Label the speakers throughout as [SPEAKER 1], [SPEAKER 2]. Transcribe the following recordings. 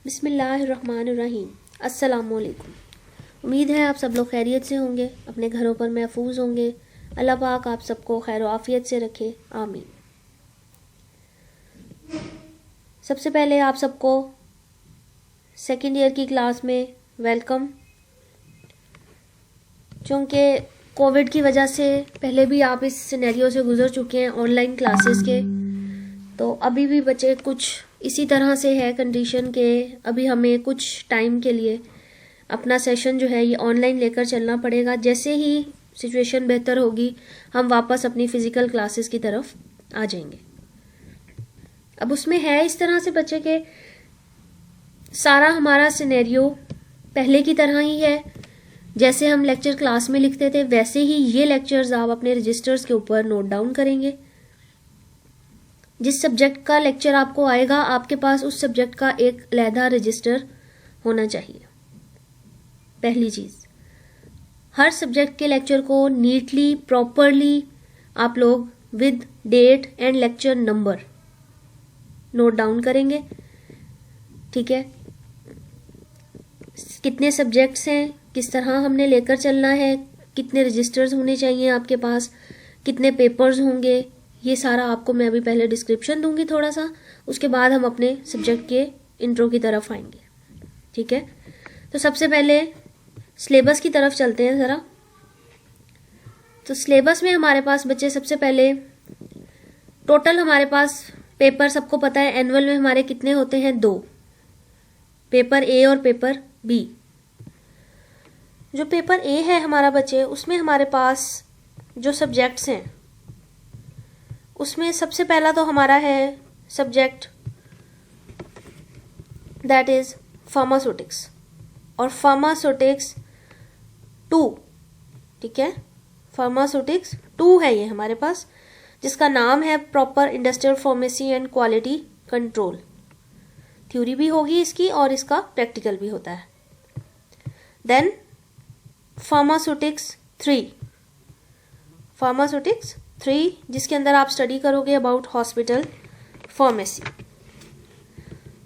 [SPEAKER 1] बिस्मिल्लाहिर्रहमानिर्रहीम। अस्सलामुअलैकुम। उम्मीद है आप सब लोग खैरियत से होंगे, अपने घरों पर महफूज होंगे। अल्लाह पाक आप सबको खैर आफियत से रखे, आमीन। सबसे पहले आप सबको सेकेंड ईयर की क्लास में वेलकम। चूँकि कोविड की वजह से पहले भी आप इस सिनेरियो से गुजर चुके हैं ऑनलाइन क्लासेस के, तो अभी भी बच्चे कुछ इसी तरह से है कंडीशन के अभी हमें कुछ टाइम के लिए अपना सेशन जो है ये ऑनलाइन लेकर चलना पड़ेगा। जैसे ही सिचुएशन बेहतर होगी हम वापस अपनी फ़िज़िकल क्लासेस की तरफ आ जाएंगे। अब उसमें है इस तरह से बच्चे के सारा हमारा सिनेरियो पहले की तरह ही है, जैसे हम लेक्चर क्लास में लिखते थे वैसे ही ये लेक्चर्स आप अपने रजिस्टर्स के ऊपर नोट डाउन करेंगे। जिस सब्जेक्ट का लेक्चर आपको आएगा आपके पास उस सब्जेक्ट का एक अलहदा रजिस्टर होना चाहिए। पहली चीज़, हर सब्जेक्ट के लेक्चर को नीटली प्रॉपरली आप लोग with date and lecture number note down करेंगे। ठीक है, कितने सब्जेक्ट्स हैं, किस तरह हमने लेकर चलना है, कितने रजिस्टर्स होने चाहिए आपके पास, कितने पेपर्स होंगे, ये सारा आपको मैं अभी पहले डिस्क्रिप्शन दूंगी थोड़ा सा, उसके बाद हम अपने सब्जेक्ट के इंट्रो की तरफ आएंगे। ठीक है, तो सबसे पहले सिलेबस की तरफ चलते हैं ज़रा। तो सिलेबस में हमारे पास बच्चे सबसे पहले टोटल हमारे पास पेपर सबको पता है एनुअल में हमारे कितने होते हैं, 2 पेपर ए और पेपर बी। जो पेपर ए है हमारा बच्चे उसमें हमारे पास जो सब्जेक्ट्स हैं उसमें सबसे पहला तो हमारा है सब्जेक्ट दैट इज फार्मास्यूटिक्स और फार्मास्यूटिक्स 2। ठीक है, फार्मास्यूटिक्स 2 है ये हमारे पास, जिसका नाम है proper industrial pharmacy and quality control. Theory भी होगी इसकी और इसका प्रैक्टिकल भी होता है। देन फार्मास्यूटिक्स 3 जिसके अंदर आप स्टडी करोगे अबाउट हॉस्पिटल फार्मेसी।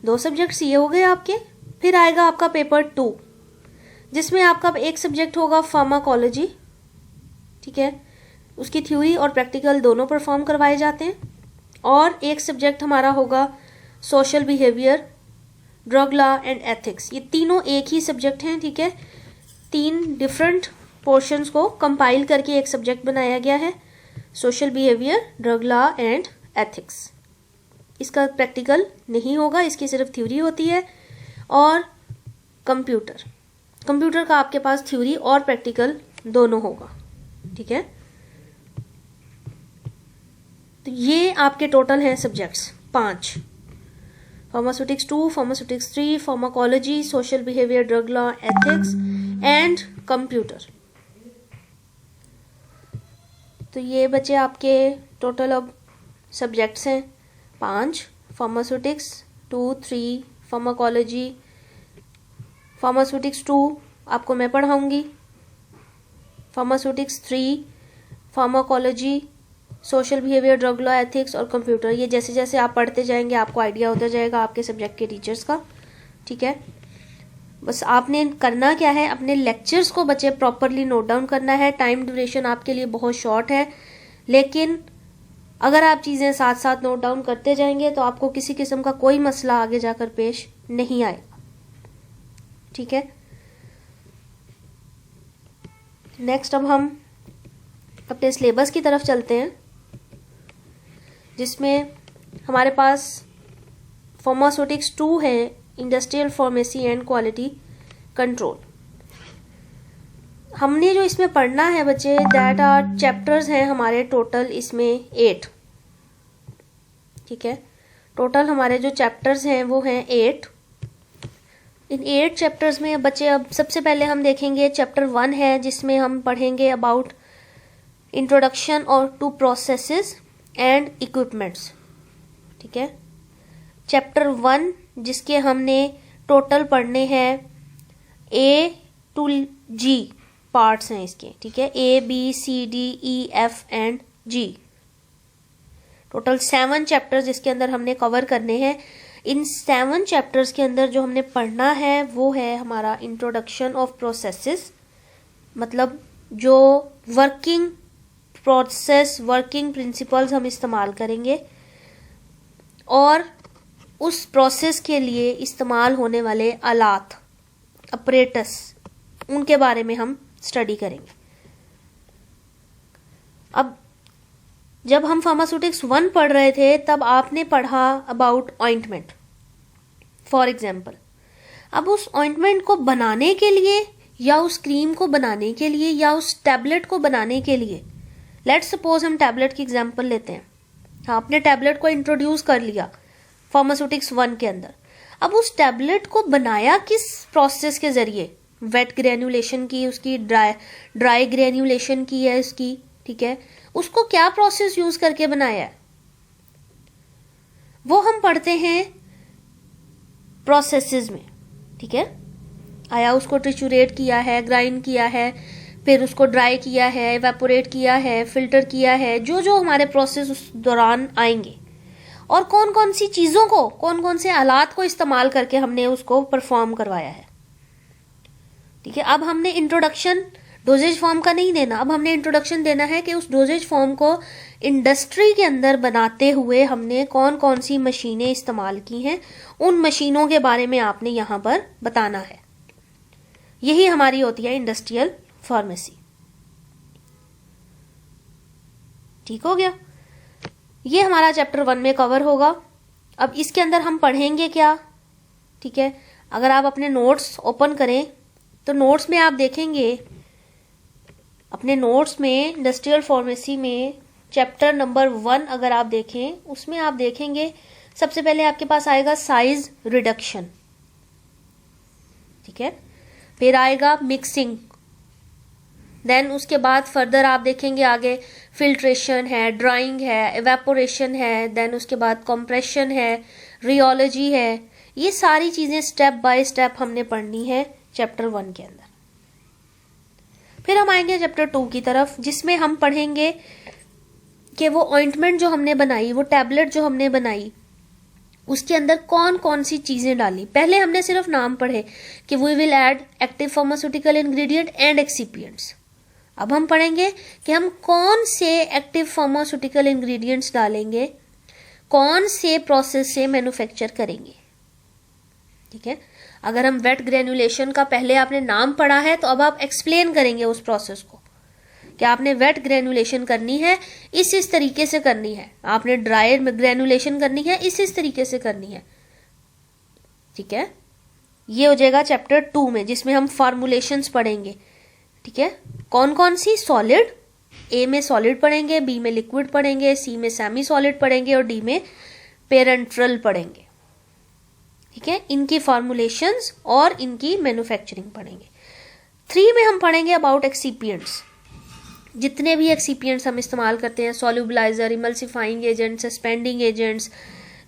[SPEAKER 1] 2 सब्जेक्ट्स ये हो गए आपके। फिर आएगा आपका पेपर 2 जिसमें आपका एक सब्जेक्ट होगा फार्माकोलॉजी। ठीक है, उसकी थ्योरी और प्रैक्टिकल दोनों परफॉर्म करवाए जाते हैं। और एक सब्जेक्ट हमारा होगा social behaviour, drug law and ethics. ये तीनों एक ही सब्जेक्ट हैं। ठीक है, 3 डिफरेंट पोर्शंस को कंपाइल करके एक सब्जेक्ट बनाया गया है, social behaviour, drug law and ethics. इसका प्रैक्टिकल नहीं होगा, इसकी सिर्फ थ्योरी होती है। और कंप्यूटर का आपके पास थ्योरी और प्रैक्टिकल दोनों होगा। ठीक है, तो ये आपके टोटल हैं subjects 5, pharmaceutics 2, pharmaceutics 3, pharmacology, social behaviour, drug law, ethics and computer. तो ये बच्चे आपके टोटल अब सब्जेक्ट्स हैं 5, फार्मास्यूटिक्स 2, 3, फार्माकोलॉजी, फार्मास्यूटिक्स 2 आपको मैं पढ़ाऊंगी, pharmaceutics 3, pharmacology, social behaviour, drug law, ethics और कंप्यूटर। ये जैसे जैसे आप पढ़ते जाएंगे आपको आइडिया होता जाएगा आपके सब्जेक्ट के टीचर्स का। ठीक है, बस आपने करना क्या है, अपने लेक्चर्स को बच्चे प्रॉपरली नोट डाउन करना है। टाइम ड्यूरेशन आपके लिए बहुत शॉर्ट है, लेकिन अगर आप चीज़ें साथ साथ नोट डाउन करते जाएंगे तो आपको किसी किस्म का कोई मसला आगे जाकर पेश नहीं आएगा। ठीक है, नेक्स्ट अब हम अपने सिलेबस की तरफ चलते हैं, जिसमें हमारे पास फार्मास्यूटिक्स 2 है, industrial pharmacy and quality control. हमने जो इसमें पढ़ना है बच्चे दैट आर चैप्टर्स हैं हमारे टोटल इसमें 8। ठीक है, टोटल हमारे जो चैप्टर्स हैं वो हैं 8। इन 8 चैप्टर्स में बच्चे अब सबसे पहले हम देखेंगे चैप्टर 1 है जिसमें हम पढ़ेंगे अबाउट इंट्रोडक्शन और टू प्रोसेसेस एंड इक्विपमेंट्स। ठीक है, चैप्टर 1 जिसके हमने टोटल पढ़ने हैं A to G पार्ट्स हैं इसके। ठीक है, A B C D E F and G, total 7 chapters इसके अंदर हमने कवर करने हैं। इन 7 चैप्टर्स के अंदर जो हमने पढ़ना है वो है हमारा इंट्रोडक्शन ऑफ प्रोसेसेस, मतलब जो वर्किंग प्रोसेस, वर्किंग प्रिंसिपल्स हम इस्तेमाल करेंगे, और उस प्रोसेस के लिए इस्तेमाल होने वाले आलात, अपरेटस, उनके बारे में हम स्टडी करेंगे। अब जब हम फार्मास्यूटिक्स 1 पढ़ रहे थे तब आपने पढ़ा अबाउट ऑइंटमेंट फॉर एग्जाम्पल। अब उस ऑइंटमेंट को बनाने के लिए या उस क्रीम को बनाने के लिए या उस टैबलेट को बनाने के लिए, लेट्स सपोज हम टैबलेट की एग्जाम्पल लेते हैं। हाँ, आपने टैबलेट को इंट्रोड्यूस कर लिया फार्मास्यूटिक्स 1 के अंदर। अब उस टैबलेट को बनाया किस प्रोसेस के जरिए? वेट ग्रेन्युलेशन की, उसकी ड्राई ग्रेन्युलेशन की है उसकी, ठीक है। उसको क्या प्रोसेस यूज करके बनाया है वो हम पढ़ते हैं प्रोसेसेस में, ठीक है। आया उसको ट्रिचुरेट किया है, ग्राइंड किया है, फिर उसको ड्राई किया है, इवेपोरेट किया है, फिल्टर किया है, जो जो हमारे प्रोसेस उस दौरान आएंगे, और कौन कौन सी चीजों को, कौन कौन से आलात को इस्तेमाल करके हमने उसको परफॉर्म करवाया है, ठीक है। अब हमने इंट्रोडक्शन डोजेज फॉर्म का नहीं देना, अब हमने इंट्रोडक्शन देना है कि उस डोजेज फॉर्म को इंडस्ट्री के अंदर बनाते हुए हमने कौन कौन सी मशीनें इस्तेमाल की हैं, उन मशीनों के बारे में आपने यहां पर बताना है। यही हमारी होती है इंडस्ट्रियल फार्मेसी। ठीक हो गया, ये हमारा चैप्टर 1 में कवर होगा। अब इसके अंदर हम पढ़ेंगे क्या, ठीक है। अगर आप अपने नोट्स ओपन करें तो नोट्स में आप देखेंगे, अपने नोट्स में इंडस्ट्रियल फार्मेसी में चैप्टर नंबर 1 अगर आप देखें, उसमें आप देखेंगे सबसे पहले आपके पास आएगा साइज रिडक्शन, ठीक है। फिर आएगा मिक्सिंग, देन उसके बाद फर्दर आप देखेंगे आगे फिल्ट्रेशन है, ड्राइंग है, एवेपोरेशन है, देन उसके बाद कंप्रेशन है, रियोलॉजी है। ये सारी चीजें स्टेप बाय स्टेप हमने पढ़नी है चैप्टर 1 के अंदर। फिर हम आएंगे चैप्टर 2 की तरफ, जिसमें हम पढ़ेंगे कि वो ऑइंटमेंट जो हमने बनाई, वो टैबलेट जो हमने बनाई, उसके अंदर कौन कौन सी चीजें डाली। पहले हमने सिर्फ नाम पढ़े कि we will add active pharmaceutical ingredient and excipients. अब हम पढ़ेंगे कि हम कौन से एक्टिव फार्मास्यूटिकल इंग्रेडिएंट्स डालेंगे, कौन से प्रोसेस से मैन्युफैक्चर करेंगे, ठीक है। अगर हम वेट ग्रेन्युलेशन का पहले आपने नाम पढ़ा है तो अब आप एक्सप्लेन करेंगे उस प्रोसेस को कि आपने वेट ग्रेन्युलेशन करनी है, इस तरीके से करनी है, आपने ड्राई ग्रेन्युलेशन करनी है, इस तरीके से करनी है, ठीक है। ये हो जाएगा चैप्टर 2 में, जिसमें हम फॉर्मुलेशंस पढ़ेंगे, ठीक है। कौन कौन सी? सॉलिड, ए में सॉलिड पढ़ेंगे, बी में लिक्विड पढ़ेंगे, सी में सेमी सॉलिड पढ़ेंगे और डी में पेरेंट्रल पढ़ेंगे, ठीक है। इनकी फॉर्मुलेशंस और इनकी मैन्युफैक्चरिंग पढ़ेंगे। 3 में हम पढ़ेंगे अबाउट एक्सिपिएंट्स, जितने भी एक्सिपिएंट्स हम इस्तेमाल करते हैं, सॉल्युबलाइजर, इमल्सिफाइंग एजेंट्स, सस्पेंडिंग एजेंट्स,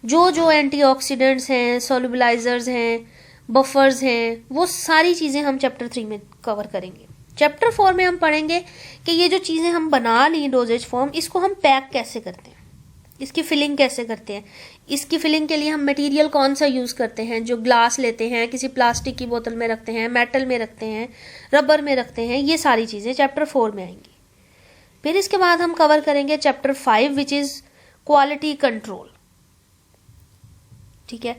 [SPEAKER 1] जो एंटीऑक्सीडेंट्स हैं, सॉल्युबलाइजर्स हैं, बफर्स हैं, वो सारी चीजें हम चैप्टर 3 में कवर करेंगे। चैप्टर 4 में हम पढ़ेंगे कि ये जो चीजें हम बना ली डोजेज फॉर्म, इसको हम पैक कैसे करते हैं, इसकी फिलिंग कैसे करते हैं, इसकी फिलिंग के लिए हम मटेरियल कौन सा यूज करते हैं, जो ग्लास लेते हैं, किसी प्लास्टिक की बोतल में रखते हैं, मेटल में रखते हैं, रबर में रखते हैं, ये सारी चीजें चैप्टर 4 में आएंगी। फिर इसके बाद हम कवर करेंगे chapter 5 which is quality control, ठीक है।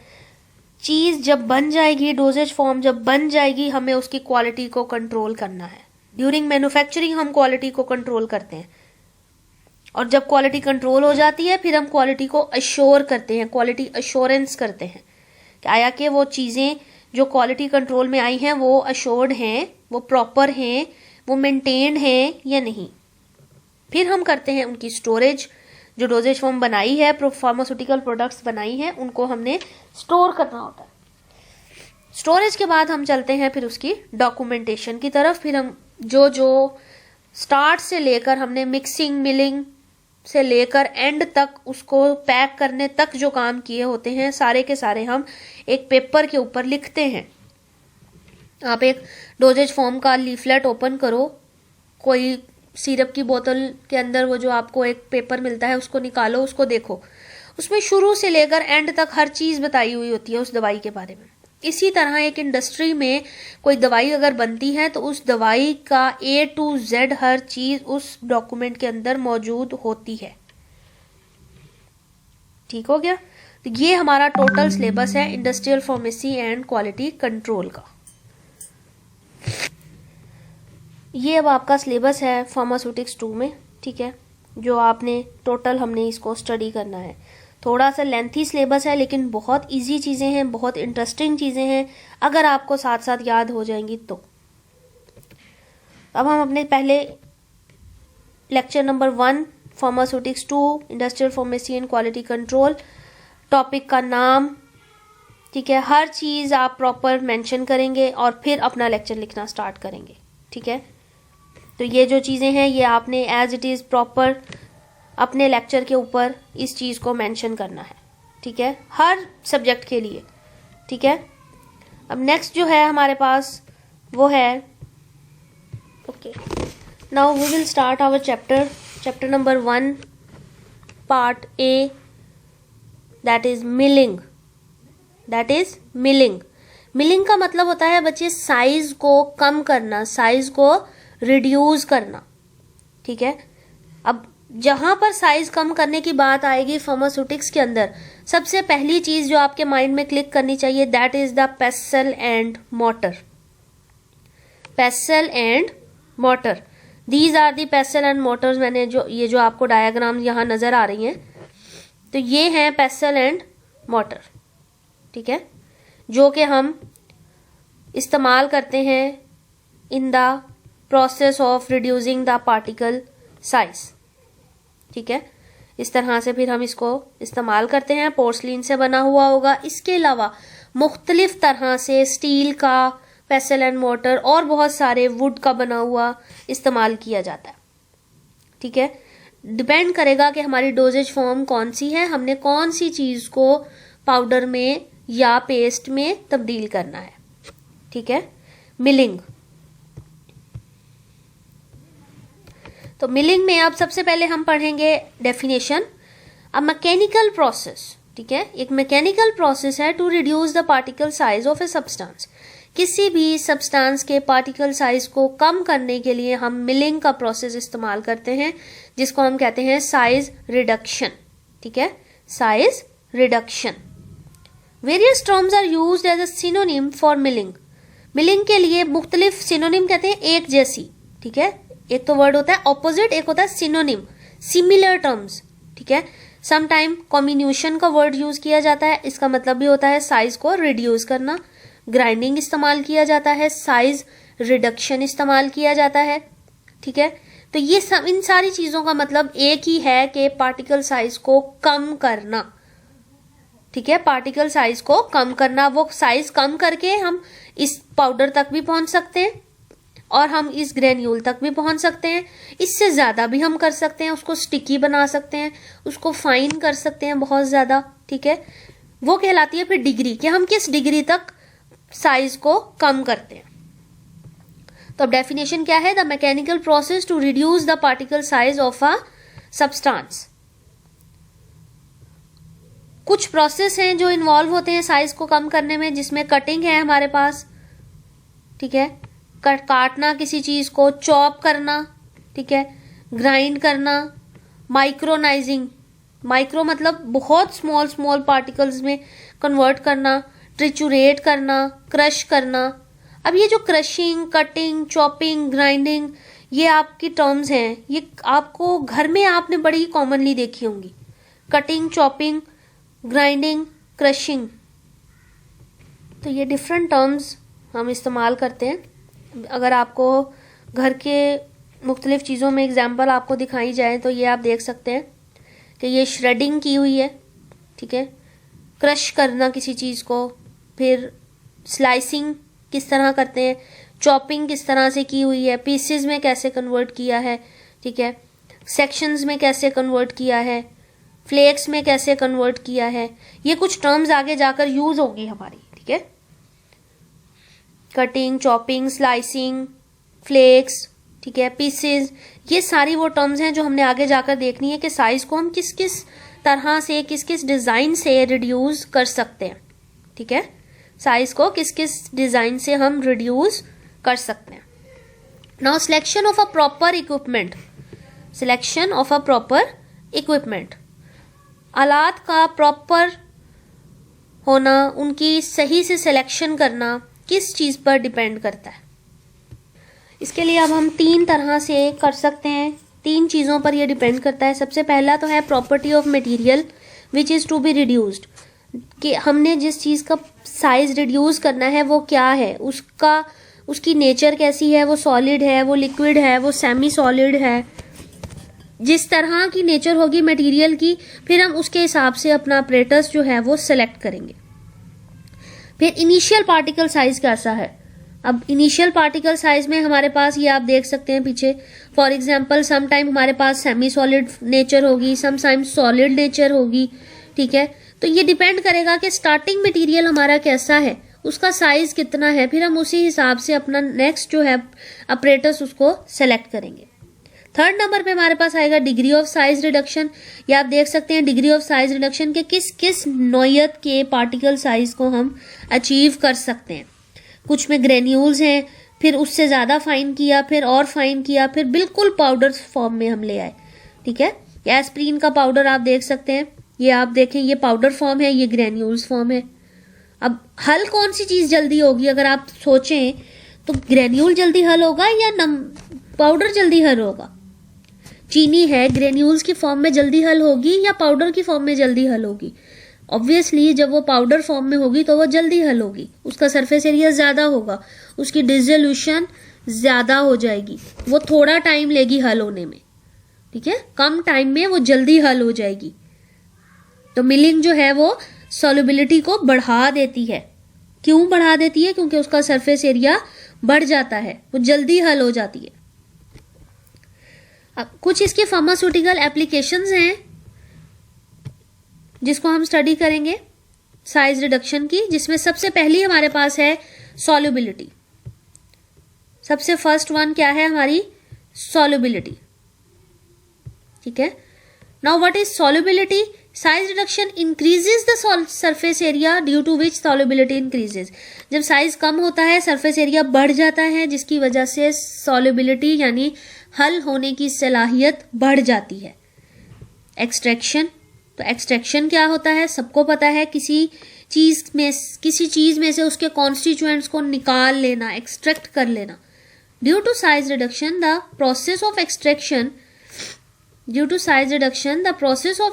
[SPEAKER 1] चीज जब बन जाएगी, डोजेज फॉर्म जब बन जाएगी, हमें उसकी क्वालिटी को कंट्रोल करना है। ड्यूरिंग मैन्युफैक्चरिंग हम क्वालिटी को कंट्रोल करते हैं, और जब क्वालिटी कंट्रोल हो जाती है फिर हम क्वालिटी को अश्योर करते हैं, क्वालिटी अश्योरेंस करते हैं कि आया कि वो चीजें जो क्वालिटी कंट्रोल में आई हैं वो अश्योर्ड हैं, वो प्रॉपर हैं, वो मेंटेन्ड हैं या नहीं। फिर हम करते हैं उनकी स्टोरेज, जो डोजेज फॉर्म बनाई है, फार्मास्यूटिकल प्रोडक्ट्स बनाई हैं, उनको हमने स्टोर करना होता है। स्टोरेज के बाद हम चलते हैं फिर उसकी डॉक्यूमेंटेशन की तरफ। फिर हम जो स्टार्ट से लेकर हमने मिक्सिंग, मिलिंग से लेकर एंड तक, उसको पैक करने तक जो काम किए होते हैं, सारे के सारे हम एक पेपर के ऊपर लिखते हैं। आप एक डोजेज फॉर्म का लीफलेट ओपन करो, कोई सिरप की बोतल के अंदर वो जो आपको एक पेपर मिलता है उसको निकालो, उसको देखो, उसमें शुरू से लेकर एंड तक हर चीज बताई हुई होती है उस दवाई के बारे में। इसी तरह एक इंडस्ट्री में कोई दवाई अगर बनती है तो उस दवाई का A to Z हर चीज उस डॉक्यूमेंट के अंदर मौजूद होती है। ठीक हो गया। तो ये हमारा टोटल सिलेबस है industrial pharmacy and quality control का। ये अब आपका सिलेबस है फार्मास्यूटिक्स 2 में, ठीक है, जो आपने टोटल हमने इसको स्टडी करना है। थोड़ा सा लेंथी सिलेबस है लेकिन बहुत इजी चीज़ें हैं, बहुत इंटरेस्टिंग चीज़ें हैं अगर आपको साथ साथ याद हो जाएंगी तो। अब हम अपने पहले lecture number 1 pharmaceutics 2 industrial pharmacy and quality control, topic का नाम, ठीक है, हर चीज़ आप प्रॉपर मेंशन करेंगे और फिर अपना लेक्चर लिखना स्टार्ट करेंगे। ठीक है, तो ये जो चीज़ें हैं ये आपने एज इट इज़ प्रॉपर अपने लेक्चर के ऊपर इस चीज़ को मेंशन करना है। ठीक है, हर सब्जेक्ट के लिए। ठीक है, अब नेक्स्ट जो है हमारे पास वो है, okay, now we will start our chapter number 1 part A, that is milling. Milling का मतलब होता है बच्चे साइज को कम करना, साइज को रिड्यूस करना। ठीक है, अब जहां पर साइज कम करने की बात आएगी फार्मास्यूटिक्स के अंदर, सबसे पहली चीज जो आपके माइंड में क्लिक करनी चाहिए that is the pestle and mortar. Pestle and mortar, these are the pestle and mortars. मैंने जो आपको डायग्राम यहां नजर आ रही हैं, तो ये हैं पेसल एंड मोटर। ठीक है, जो कि हम इस्तेमाल करते हैं in the process of reducing the particle size. ठीक है, इस तरह से फिर हम इसको इस्तेमाल करते हैं। पोर्सलिन से बना हुआ होगा, इसके अलावा मुख्तलिफ तरह से स्टील का पेसल एंड मोटर और बहुत सारे वुड का बना हुआ इस्तेमाल किया जाता है। ठीक है, डिपेंड करेगा कि हमारी डोजेज फॉर्म कौन सी है, हमने कौन सी चीज को पाउडर में या पेस्ट में तब्दील करना है। ठीक है, मिलिंग। तो मिलिंग में अब सबसे पहले हम पढ़ेंगे डेफिनेशन। अ मैकेनिकल प्रोसेस, ठीक है, एक मैकेनिकल प्रोसेस है to reduce the particle size of a substance. किसी भी सब्सटेंस के पार्टिकल साइज को कम करने के लिए हम मिलिंग का प्रोसेस इस्तेमाल करते हैं, जिसको हम कहते हैं साइज रिडक्शन। ठीक है, size reduction. Various terms are used as a synonym for milling. Milling के लिए मुख्तलिफ सिनोनिम कहते हैं एक जैसी। ठीक है, एक तो वर्ड होता है ऑपोजिट, एक होता है सिनोनिम, सिमिलर टर्म्स। ठीक है, सम टाइम कॉम्बिन्यूशन का वर्ड यूज किया जाता है, इसका मतलब भी होता है साइज को रिड्यूस करना। ग्राइंडिंग इस्तेमाल किया जाता है, साइज रिडक्शन इस्तेमाल किया जाता है। ठीक है, तो ये सब, इन सारी चीजों का मतलब एक ही है कि पार्टिकल साइज को कम करना। ठीक है, पार्टिकल साइज को कम करना, वो साइज कम करके हम इस पाउडर तक भी पहुंच सकते हैं और हम इस ग्रेन्यूल तक भी पहुंच सकते हैं। इससे ज्यादा भी हम कर सकते हैं, उसको स्टिकी बना सकते हैं, उसको फाइन कर सकते हैं बहुत ज्यादा। ठीक है, वो कहलाती है फिर डिग्री, कि हम किस डिग्री तक साइज को कम करते हैं। तो अब डेफिनेशन क्या है? The mechanical process to reduce the particle size of a substance. कुछ प्रोसेस हैं जो इन्वॉल्व होते हैं साइज को कम करने में, जिसमें कटिंग है हमारे पास। ठीक है, काटना किसी चीज को, चॉप करना, ठीक है, ग्राइंड करना, माइक्रोनाइजिंग, माइक्रो मतलब बहुत स्मॉल पार्टिकल्स में कन्वर्ट करना, ट्रिचुरेट करना, क्रश करना। अब ये जो क्रशिंग, कटिंग, चॉपिंग, ग्राइंडिंग, ये आपकी टर्म्स हैं, ये आपको घर में आपने बड़ी कॉमनली देखी होंगी। कटिंग, चॉपिंग, ग्राइंडिंग, क्रशिंग, तो ये डिफरेंट टर्म्स हम इस्तेमाल करते हैं। अगर आपको घर के मुख्तलिफ चीज़ों में एग्जाम्पल आपको दिखाई जाए तो ये आप देख सकते हैं कि ये श्रेडिंग की हुई है। ठीक है, क्रश करना किसी चीज़ को, फिर स्लाइसिंग किस तरह करते हैं, चॉपिंग किस तरह से की हुई है, पीसेस में कैसे कन्वर्ट किया है, ठीक है, सेक्शंस में कैसे कन्वर्ट किया है, फ्लेक्स में कैसे कन्वर्ट किया है। ये कुछ टर्म्स आगे जाकर यूज होगी हमारी। ठीक है, कटिंग, चॉपिंग, स्लाइसिंग, फ्लेक्स, ठीक है, पीसेस, ये सारी वो टर्म्स हैं जो हमने आगे जाकर देखनी है कि साइज को हम किस किस तरह से, किस किस डिजाइन से रिड्यूस कर सकते हैं, ठीक है, साइज को किस किस डिजाइन से हम रिड्यूस कर सकते हैं। Now selection of a proper equipment, selection of a proper equipment, आलात का प्रॉपर होना, उनकी सही से सिलेक्शन करना किस चीज पर डिपेंड करता है। इसके लिए अब हम 3 तरह से कर सकते हैं, 3 चीजों पर यह डिपेंड करता है। सबसे पहला तो है property of material which is to be reduced, कि हमने जिस चीज का साइज रिड्यूस करना है वो क्या है, उसकी नेचर कैसी है, वो सॉलिड है, वो लिक्विड है, वो सेमी सॉलिड है। जिस तरह की नेचर होगी मटेरियल की, फिर हम उसके हिसाब से अपना अपरेटस जो है वो सिलेक्ट करेंगे। फिर इनिशियल पार्टिकल साइज कैसा है। अब इनिशियल पार्टिकल साइज में हमारे पास, ये आप देख सकते हैं पीछे, फॉर एग्जांपल सम टाइम हमारे पास सेमी सॉलिड नेचर होगी, सम टाइम सॉलिड नेचर होगी, ठीक है। तो ये डिपेंड करेगा कि स्टार्टिंग मटेरियल हमारा कैसा है, उसका साइज कितना है, फिर हम उसी हिसाब से अपना नेक्स्ट जो है अपरेटस उसको सेलेक्ट करेंगे। 3rd नंबर पे हमारे पास आएगा डिग्री ऑफ साइज रिडक्शन। ये आप देख सकते हैं डिग्री ऑफ साइज रिडक्शन के किस किस नौयत के पार्टिकल साइज को हम अचीव कर सकते हैं। कुछ में ग्रेन्यूल्स हैं, फिर उससे ज्यादा फाइन किया, फिर और फाइन किया, फिर बिल्कुल पाउडर फॉर्म में हम ले आए, ठीक है। एस्प्रीन का पाउडर आप देख सकते हैं, ये आप देखें, ये पाउडर फॉर्म है, ये ग्रेन्यूल्स फॉर्म है। अब हल कौन सी चीज जल्दी होगी, अगर आप सोचें तो ग्रेन्यूल जल्दी हल होगा या पाउडर जल्दी हल होगा। चीनी है, ग्रेन्यूल्स की फॉर्म में जल्दी हल होगी या पाउडर की फॉर्म में जल्दी हल होगी। ऑब्वियसली जब वो पाउडर फॉर्म में होगी तो वो जल्दी हल होगी, उसका सरफेस एरिया ज्यादा होगा, उसकी डिसोल्यूशन ज्यादा हो जाएगी, वो थोड़ा टाइम लेगी हल होने में, ठीक है, कम टाइम में वो जल्दी हल हो जाएगी। तो मिलिंग जो है वो सॉल्युबिलिटी को बढ़ा देती है। क्यों बढ़ा देती है? क्योंकि उसका सरफेस एरिया बढ़ जाता है, वो जल्दी हल हो जाती है। अब कुछ इसके फार्मास्यूटिकल एप्लीकेशंस हैं जिसको हम स्टडी करेंगे साइज रिडक्शन की, जिसमें सबसे पहली हमारे पास है सॉल्युबिलिटी। सबसे फर्स्ट वन क्या है हमारी? सॉल्युबिलिटी, ठीक है। Now what is solubility? Size reduction increases the surface area due to which solubility increases. जब साइज कम होता है सरफेस एरिया बढ़ जाता है, जिसकी वजह से सॉल्युबिलिटी यानी हल होने की सलाहियत बढ़ जाती है। एक्सट्रैक्शन, तो एक्सट्रैक्शन क्या होता है? सबको पता है, किसी चीज में से उसके कॉन्स्टिट्यूएंट्स को निकाल लेना, एक्सट्रैक्ट कर लेना। Due to size reduction the process of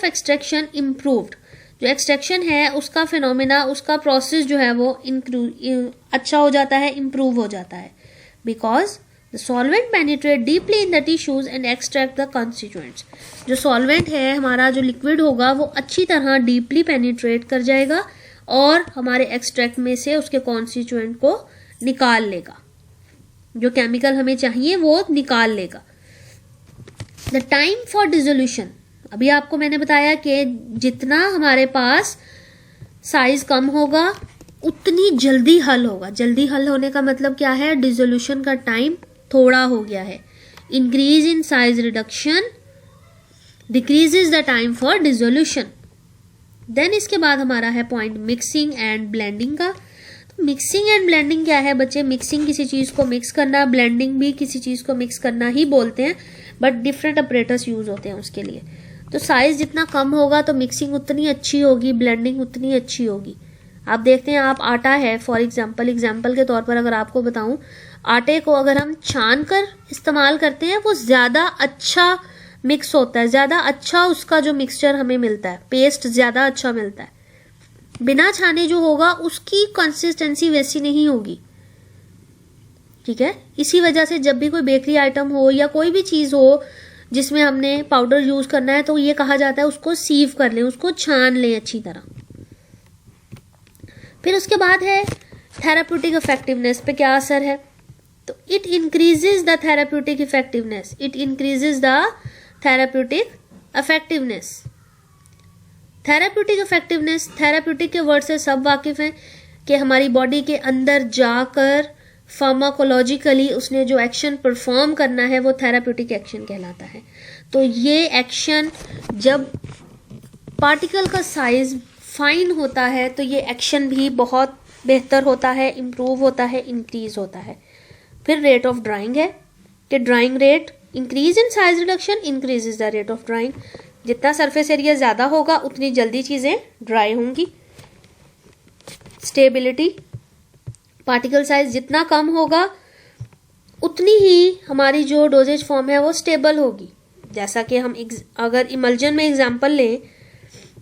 [SPEAKER 1] extraction improved. जो एक्सट्रैक्शन है उसका फिनोमिना, उसका प्रोसेस जो है वो अच्छा हो जाता है, इम्प्रूव हो जाता है। Because the solvent penetrate deeply in the tissues and extract the constituents. जो सॉल्वेंट है हमारा, जो लिक्विड होगा, वो अच्छी तरह डीपली पेनिट्रेट कर जाएगा और हमारे एक्सट्रैक्ट में से उसके कॉन्स्टिट्यूएंट को निकाल लेगा, जो केमिकल हमें चाहिए वो निकाल लेगा। द टाइम फॉर डिसोल्यूशन, अभी आपको मैंने बताया कि जितना हमारे पास साइज कम होगा उतनी जल्दी हल होगा। जल्दी हल होने का मतलब क्या है? डिसोल्यूशन का टाइम थोड़ा हो गया है। Increase in size reduction decreases the time for dissolution. Then इसके बाद हमारा है पॉइंट मिक्सिंग एंड ब्लेंडिंग का। तो मिक्सिंग एंड ब्लेंडिंग क्या है बच्चे? मिक्सिंग किसी चीज को मिक्स करना, ब्लेंडिंग भी किसी चीज को मिक्स करना ही बोलते हैं, बट डिफरेंट ऑपरेटर्स यूज होते हैं उसके लिए। तो साइज जितना कम होगा तो मिक्सिंग उतनी अच्छी होगी, ब्लेंडिंग उतनी अच्छी होगी। आप देखते हैं, आप आटा है, फॉर एग्जाम्पल के तौर पर अगर आपको बताऊं, आटे को अगर हम छान कर इस्तेमाल करते हैं वो ज्यादा अच्छा मिक्स होता है, ज्यादा अच्छा उसका जो मिक्सचर हमें मिलता है, पेस्ट ज्यादा अच्छा मिलता है। बिना छाने जो होगा उसकी कंसिस्टेंसी वैसी नहीं होगी, ठीक है। इसी वजह से जब भी कोई बेकरी आइटम हो या कोई भी चीज हो जिसमें हमने पाउडर यूज करना है, तो ये कहा जाता है उसको सीव कर लें, उसको छान लें अच्छी तरह। फिर उसके बाद है थेराप्यूटिक इफेक्टिवनेस पे क्या असर है? तो it increases the therapeutic effectiveness, therapeutic के वर्ड से सब वाकिफ हैं कि हमारी बॉडी के अंदर जाकर फार्माकोलॉजिकली उसने जो एक्शन परफॉर्म करना है वो थेराप्यूटिक एक्शन कहलाता है। तो ये एक्शन जब पार्टिकल का साइज फाइन होता है तो ये एक्शन भी बहुत बेहतर होता है, इम्प्रूव होता है, इंक्रीज होता है। फिर रेट ऑफ ड्राइंग है कि drawing rate increase in size reduction increases the rate of drawing. जितना सरफेस एरिया ज़्यादा होगा उतनी जल्दी चीज़ें ड्राई होंगी। स्टेबिलिटी, पार्टिकल साइज जितना कम होगा उतनी ही हमारी जो डोजेज फॉर्म है वो स्टेबल होगी। जैसा कि हम अगर इमल्जन में एग्जांपल लें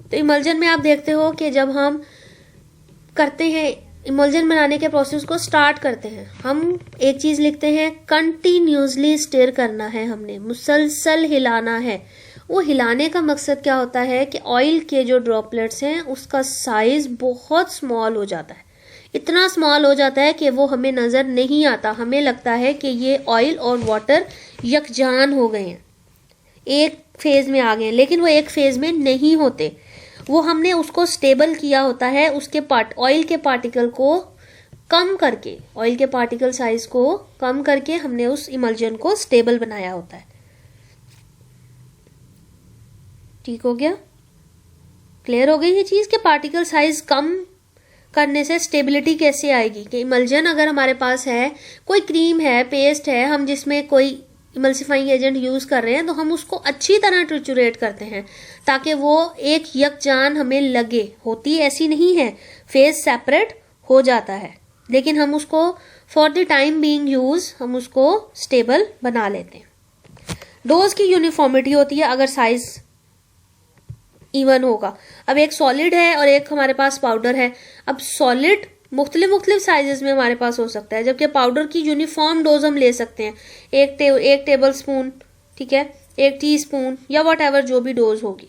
[SPEAKER 1] तो इमल्जन में आप देखते हो कि जब हम करते हैं इमल्जन बनाने के प्रोसेस को स्टार्ट करते हैं, हम एक चीज़ लिखते हैं कंटिन्यूसली स्टिर करना है, हमने मुसलसल हिलाना है। वो हिलाने का मकसद क्या होता है कि ऑयल के जो ड्रॉपलेट्स हैं उसका साइज बहुत स्मॉल हो जाता है, इतना स्मॉल हो जाता है कि वो हमें नज़र नहीं आता। हमें लगता है कि ये ऑयल और वाटर यकजान हो गए हैं, एक फेज में आ गए हैं, लेकिन वो एक फेज में नहीं होते। वो हमने उसको स्टेबल किया होता है, उसके ऑयल के पार्टिकल को कम करके, ऑयल के पार्टिकल साइज को कम करके हमने उस इमल्जन को स्टेबल बनाया होता है। ठीक हो गया? क्लियर हो गई ये चीज कि पार्टिकल साइज कम करने से स्टेबिलिटी कैसे आएगी। कि इमल्जन अगर हमारे पास है, कोई क्रीम है, पेस्ट है, हम जिसमें कोई इमल्सिफाइंग एजेंट यूज कर रहे हैं तो हम उसको अच्छी तरह ट्रिचुरेट करते हैं ताकि वो एक यकजान हमें लगे। होती ऐसी नहीं है, फेज सेपरेट हो जाता है, लेकिन हम उसको for the time being use हम उसको स्टेबल बना लेते हैं। डोज की यूनिफॉर्मिटी होती है अगर साइज इवन होगा। अब एक सॉलिड है और एक हमारे पास पाउडर है। अब सॉलिड मुख्तलिफ साइजेस में हमारे पास हो सकता है, जबकि पाउडर की यूनिफॉर्म डोज हम ले सकते हैं, एक टेबल स्पून, ठीक है, 1 टीस्पून या व्हाटएवर जो भी डोज होगी,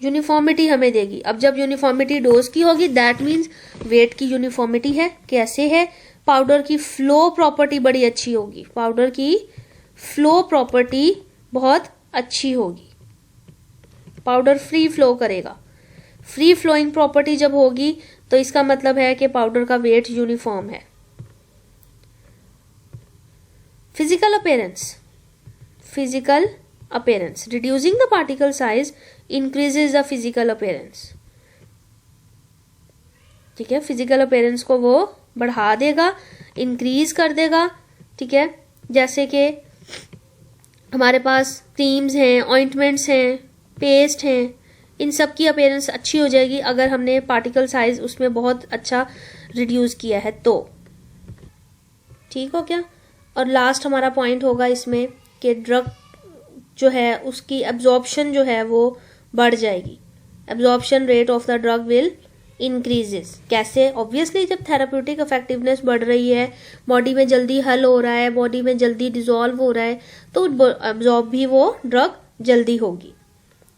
[SPEAKER 1] यूनिफॉर्मिटी हमें देगी। अब जब यूनिफॉर्मिटी डोज की होगी दैट मीन्स वेट की यूनिफॉर्मिटी है। कैसे है? पाउडर की फ्लो प्रॉपर्टी बड़ी अच्छी होगी, पाउडर की फ्लो प्रॉपर्टी बहुत अच्छी होगी, पाउडर फ्री फ्लो करेगा। फ्री फ्लोइंग प्रॉपर्टी जब होगी तो इसका मतलब है कि पाउडर का वेट यूनिफॉर्म है। Physical appearance reducing the particle size increases the physical appearance. ठीक है, फिजिकल अपीयरेंस को वो बढ़ा देगा, इंक्रीज कर देगा। ठीक है, जैसे कि हमारे पास क्रीम्स हैं, ऑइंटमेंट्स हैं, पेस्ट हैं, इन सब की अपीयरेंस अच्छी हो जाएगी अगर हमने पार्टिकल साइज उसमें बहुत अच्छा रिड्यूस किया है तो। ठीक हो क्या? और लास्ट हमारा पॉइंट होगा इसमें कि ड्रग जो है उसकी एब्जॉर्प्शन जो है वो बढ़ जाएगी। Absorption rate of the drug will increases. कैसे? ऑब्वियसली जब थेराप्यूटिक इफेक्टिवनेस बढ़ रही है, बॉडी में जल्दी हल हो रहा है, बॉडी में जल्दी डिजॉल्व हो रहा है, तो एब्जॉर्ब भी वो ड्रग जल्दी होगी।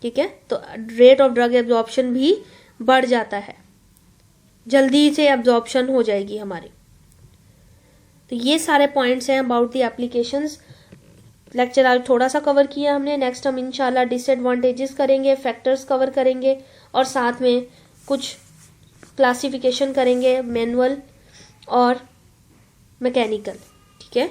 [SPEAKER 1] ठीक है, तो रेट ऑफ ड्रग एब्जॉर्प्शन भी बढ़ जाता है, जल्दी से एब्जॉर्प्शन हो जाएगी हमारी। तो ये सारे पॉइंट्स हैं अबाउट द एप्लीकेशंस। लेक्चर आज थोड़ा सा कवर किया हमने। नेक्स्ट हम इंशाल्लाह डिसएडवांटेजेस करेंगे, फैक्टर्स कवर करेंगे और साथ में कुछ क्लासिफिकेशन करेंगे, मैनुअल और मैकेनिकल। ठीक है,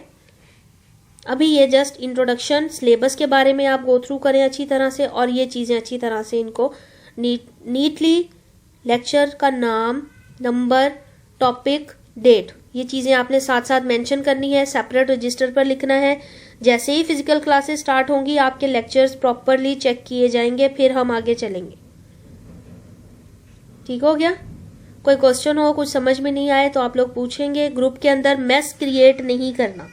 [SPEAKER 1] अभी ये जस्ट इंट्रोडक्शन, सिलेबस के बारे में आप गो थ्रू करें अच्छी तरह से और ये चीज़ें अच्छी तरह से इनको नीटली लेक्चर का नाम, नंबर, टॉपिक, डेट, ये चीज़ें आपने साथ साथ मेंशन करनी है, सेपरेट रजिस्टर पर लिखना है। जैसे ही फिजिकल क्लासेस स्टार्ट होंगी आपके लेक्चर्स प्रॉपरली चेक किए जाएंगे, फिर हम आगे चलेंगे। ठीक हो गया? कोई क्वेश्चन हो, कुछ समझ में नहीं आए तो आप लोग पूछेंगे। ग्रुप के अंदर मेस क्रिएट नहीं करना,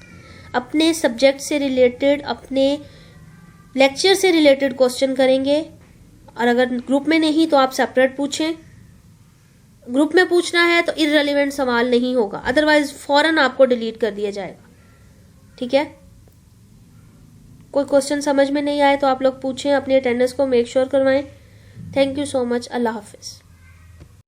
[SPEAKER 1] अपने सब्जेक्ट से रिलेटेड, अपने लेक्चर से रिलेटेड क्वेश्चन करेंगे। और अगर ग्रुप में नहीं तो आप सेपरेट पूछें। ग्रुप में पूछना है तो इररिलेवेंट सवाल नहीं होगा, अदरवाइज फौरन आपको डिलीट कर दिया जाएगा। ठीक है, कोई क्वेश्चन समझ में नहीं आए तो आप लोग पूछें, अपनी अटेंडेंस को मेक श्योर करवाएं। Thank you so much. Allah Hafiz.